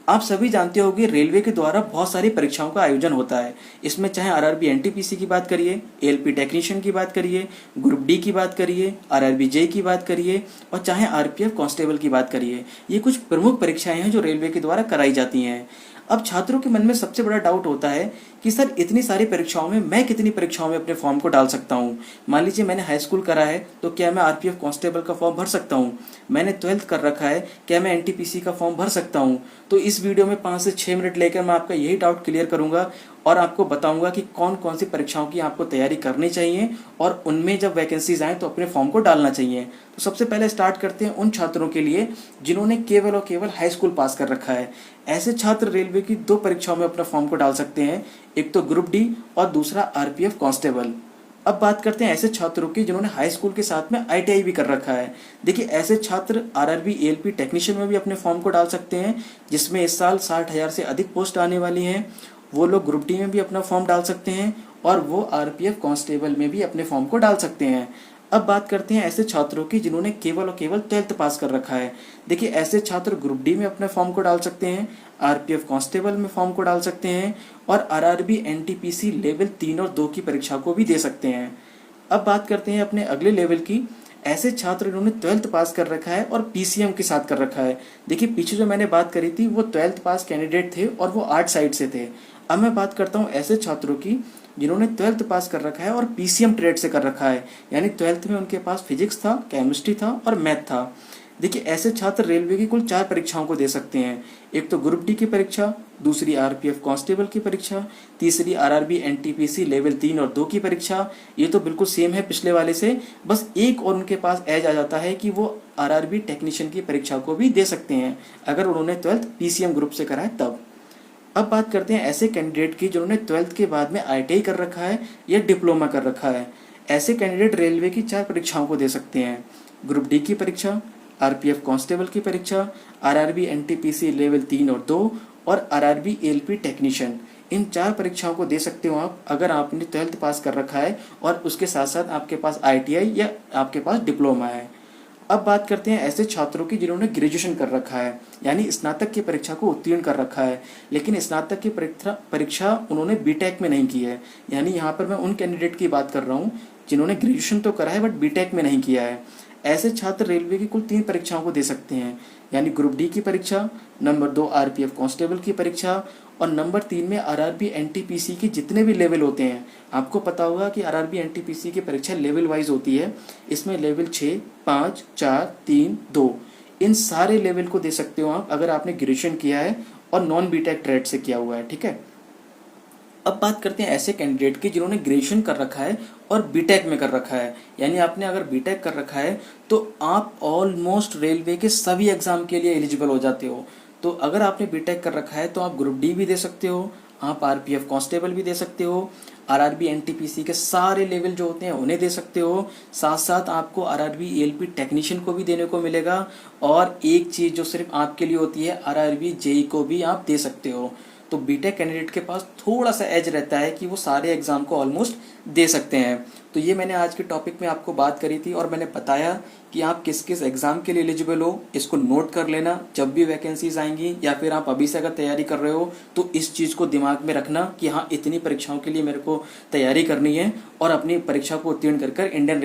आप सभी जानते होंगे रेलवे के द्वारा बहुत सारी परीक्षाओं का आयोजन होता है। इसमें चाहे आरआरबी एनटीपीसी की बात करिए, एएलपी टेक्नीशियन की बात करिए, ग्रुप डी की बात करिए, आरआरबी जेई की बात करिए और चाहे आरपीएफ कांस्टेबल की बात करिए। ये कुछ प्रमुख परीक्षाएं हैं जो रेलवे के द्वारा कराई जाती हैं। अब छात्रों के मन में सबसे बड़ा डाउट होता है कि सर इतनी सारी परीक्षाओं में मैं कितनी परीक्षाओं में अपने फॉर्म को डाल सकता हूँ। मान लीजिए मैंने हाई स्कूल करा है तो क्या मैं आरपीएफ कांस्टेबल का फॉर्म भर सकता हूँ। मैंने 12th कर रखा है, क्या मैं एनटीपीसी का फॉर्म भर सकता हूँ। तो इस वीडियो में 5 से 6 मिनट लेकर मैं आपका यही डाउट क्लियर करूंगा और आपको बताऊंगा कि कौन कौन सी परीक्षाओं की आपको तैयारी करनी चाहिए और उनमें जब वैकेंसीज आए तो अपने फॉर्म को डालना चाहिए। तो सबसे पहले स्टार्ट करते हैं उन छात्रों के लिए जिन्होंने केवल और केवल हाई स्कूल पास कर रखा है। ऐसे छात्र रेलवे की 2 परीक्षाओं में अपना फॉर्म को डाल सकते हैं, एक तो ग्रुप डी और दूसरा आरपीएफ कांस्टेबल। अब बात करते हैं ऐसे छात्रों की जिन्होंने हाई स्कूल के साथ में आईटीआई भी कर रखा है। देखिए ऐसे छात्र आरआरबी एएलपी टेक्नीशियन में भी अपने फॉर्म को डाल सकते हैं, जिसमें इस साल 60,000 से अधिक पोस्ट आने वाली हैं। वो लोग ग्रुप डी में भी अपना फॉर्म डाल सकते हैं और वो आरपीएफ कांस्टेबल में भी अपने फॉर्म को डाल सकते हैं। अब बात करते हैं ऐसे छात्रों की जिन्होंने केवल और केवल 12th पास कर रखा है। देखिए ऐसे छात्र ग्रुप डी में अपने फॉर्म को डाल सकते हैं, आरपीएफ कांस्टेबल में फॉर्म को डाल सकते हैं और आरआरबी एनटीपीसी लेवल 3 और 2 की परीक्षा को भी दे सकते हैं। अब बात करते हैं अपने अगले लेवल की। ऐसे छात्र जिन्होंने 12th पास कर रखा है और पीसीएम के साथ कर रखा है। देखिए पीछे जो मैंने बात करी थी वो 12th पास कैंडिडेट थे और वो आर्ट साइड से थे। अब मैं बात करता हूँ ऐसे छात्रों की जिन्होंने 12th पास कर रखा है और पीसीएम ट्रेड से कर रखा है, यानी 12th में उनके पास फिजिक्स था, केमिस्ट्री था और मैथ था। देखिए ऐसे छात्र रेलवे की कुल 4 परीक्षाओं को दे सकते हैं, एक तो ग्रुप डी की परीक्षा, दूसरी आरपीएफ कांस्टेबल की परीक्षा, तीसरी आरआरबी एनटीपीसी लेवल 3 और 2 की परीक्षा। ये तो बिल्कुल सेम है पिछले वाले से, बस एक और उनके पास एज आ जाता है कि वो आरआरबी टेक्नीशियन की परीक्षा को भी दे सकते हैं अगर उन्होंने 12th पीसीएम ग्रुप से करा है तब। अब बात करते हैं ऐसे कैंडिडेट की जिन्होंने 12th के बाद में आईटीआई कर रखा है या डिप्लोमा कर रखा है। ऐसे कैंडिडेट रेलवे की 4 परीक्षाओं को दे सकते हैं, ग्रुप डी की परीक्षा, आरपीएफ कांस्टेबल की परीक्षा, आरआरबी एनटीपीसी लेवल 3 और 2 और आरआरबी एएलपी टेक्नीशियन। इन 4 परीक्षाओं को दे सकते हो आप अगर आपने 12th पास कर रखा है और उसके साथ साथ आपके पास आईटीआई या आपके पास डिप्लोमा है। अब बात करते हैं ऐसे छात्रों की जिन्होंने ग्रेजुएशन कर रखा है, यानी स्नातक की परीक्षा को उत्तीर्ण कर रखा है, लेकिन स्नातक की परीक्षा उन्होंने बीटेक में नहीं की है। यानी यहाँ पर मैं उन कैंडिडेट की बात कर रहा हूँ जिन्होंने ग्रेजुएशन तो करा है बट बीटेक में नहीं किया है। ऐसे छात्र रेलवे की कुल 3 परीक्षाओं को दे सकते हैं, यानी ग्रुप डी की परीक्षा, नंबर 2 आरपीएफ कांस्टेबल की परीक्षा और नंबर 3 में आरआरबी एनटीपीसी के जितने भी लेवल होते हैं। आपको पता होगा कि आरआरबी एनटीपीसी की परीक्षा लेवल वाइज होती है। इसमें लेवल 6, 5, 4, 3, 2 इन सारे लेवल को दे सकते हो आप अगर आपने ग्रेजुएशन किया है और नॉन बीटेक ट्रेड से किया हुआ है। ठीक है। अब बात करते हैं ऐसे कैंडिडेट की जिन्होंने ग्रेजुएशन कर रखा है और बीटेक में कर रखा है। यानी आपने अगर बीटेक कर रखा है तो आप ऑलमोस्ट रेलवे के सभी एग्जाम के लिए एलिजिबल हो जाते हो। तो अगर आपने बीटेक कर रखा है तो आप ग्रुप डी भी दे सकते हो, आप आरपीएफ कांस्टेबल भी दे सकते हो, आरआरबी एनटीपीसी के सारे लेवल जो होते हैं उन्हें दे सकते हो। साथ साथ आपको आरआरबी एएलपी टेक्नीशियन को भी देने को मिलेगा और एक चीज़ जो सिर्फ आपके लिए होती है, आरआरबी जेई को भी आप दे सकते हो। तो बीटेक कैंडिडेट के पास थोड़ा सा एज रहता है कि वो सारे एग्जाम को ऑलमोस्ट दे सकते हैं। तो ये मैंने आज के टॉपिक में आपको बात करी थी और मैंने बताया कि आप किस किस एग्जाम के लिए एलिजिबल हो। इसको नोट कर लेना जब भी वैकेंसीज आएंगी या फिर आप अभी से अगर तैयारी कर रहे हो तो इस चीज़ को दिमाग में रखना कि हाँ इतनी परीक्षाओं के लिए मेरे को तैयारी करनी है और अपनी परीक्षा को उत्तीर्ण कर इंडियन